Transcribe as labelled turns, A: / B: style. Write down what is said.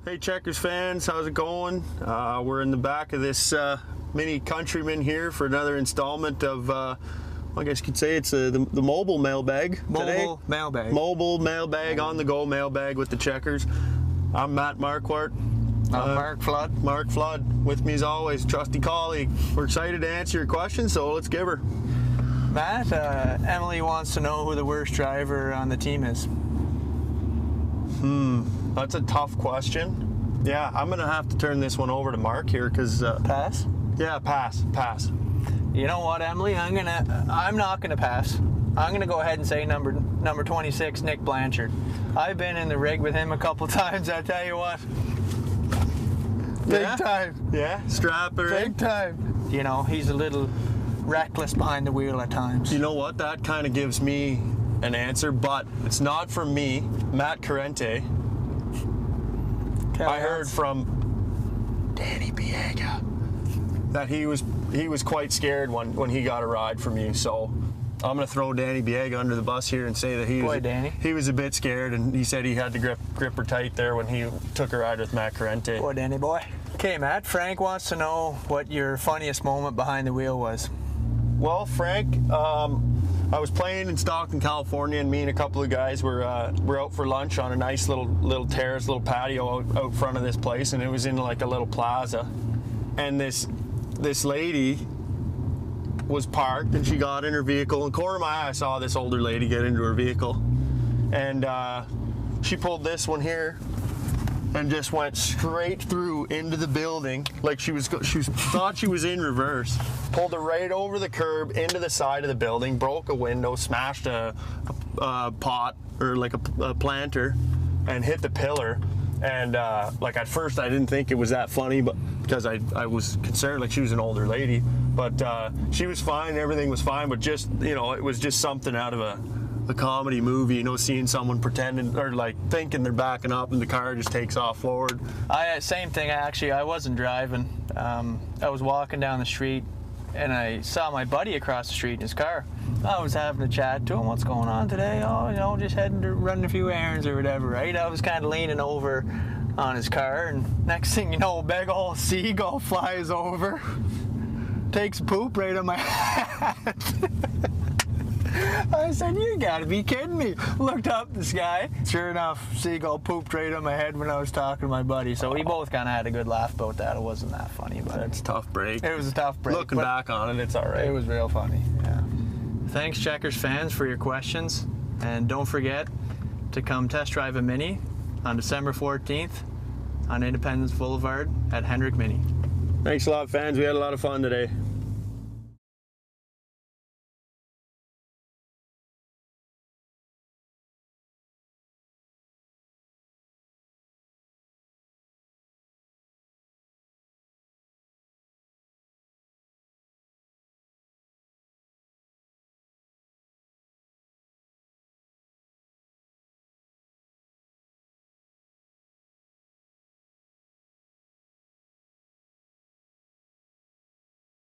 A: Hey Checkers fans, how's it going? We're in the back of this Mini Countryman here for another installment of, I guess you could say it's the mobile mailbag today. Mobile mailbag, on the go mailbag with the Checkers. I'm Matt Marquardt.
B: I'm Mark Flood.
A: Mark Flood, with me as always, trusty colleague. We're excited to answer your questions, so let's give her.
B: Matt, Emily wants to know who the worst driver on the team is.
A: That's a tough question. Yeah, I'm gonna have to turn this one over to Mark here because
B: Pass?
A: Yeah, pass.
B: You know what, Emily? I'm not gonna pass. I'm gonna go ahead and say number 26, Nick Blanchard. I've been in the rig with him a couple times. I tell you what, big time.
A: Yeah, strap her in.
B: Big time. You know, he's a little reckless behind the wheel at times.
A: You know what? That kind of gives me an answer, but it's not from me. Matt Carente. I heard from Danny Biega that he was quite scared when he got a ride from you. So I'm gonna throw Danny Biega under the bus here and say that he was a bit scared, and he said he had to grip her tight there when he took a ride with Matt Carente.
B: Boy, Danny boy. Okay, Matt. Frank wants to know what your funniest moment behind the wheel was.
A: Well, Frank, I was playing in Stockton, California, and me and a couple of guys were out for lunch on a nice little terrace, little patio out front of this place, and it was in like a little plaza. And this lady was parked, and she got in her vehicle. And corner of my eye, I saw this older lady get into her vehicle, and she pulled this one here and just went straight through into the building, like she thought she was in reverse. Pulled her right over the curb into the side of the building, broke a window, smashed a pot or like a planter, and hit the pillar. And like at first I didn't think it was that funny, but because I was concerned, like she was an older lady, but she was fine, everything was fine, but just, you know, it was just something out of a comedy movie, you know, seeing someone pretending or like thinking they're backing up and the car just takes off forward.
B: Same thing, actually. I wasn't driving. I was walking down the street and I saw my buddy across the street in his car. I was having a chat to him. What's going on today? Oh, you know, just heading to run a few errands or whatever, right? I was kind of leaning over on his car, and next thing you know, a big old seagull flies over, takes a poop right on my hat. I said, you gotta be kidding me. Looked up at the sky. Sure enough, seagull pooped right on my head when I was talking to my buddy. So we both kind of had a good laugh about that. It wasn't that funny, but
A: it's a tough break.
B: It was a tough break.
A: Looking back on it, it's all right.
B: It was real funny, yeah. Thanks, Checkers fans, for your questions. And don't forget to come test drive a Mini on December 14th on Independence Boulevard at Hendrick Mini.
A: Thanks a lot, fans. We had a lot of fun today.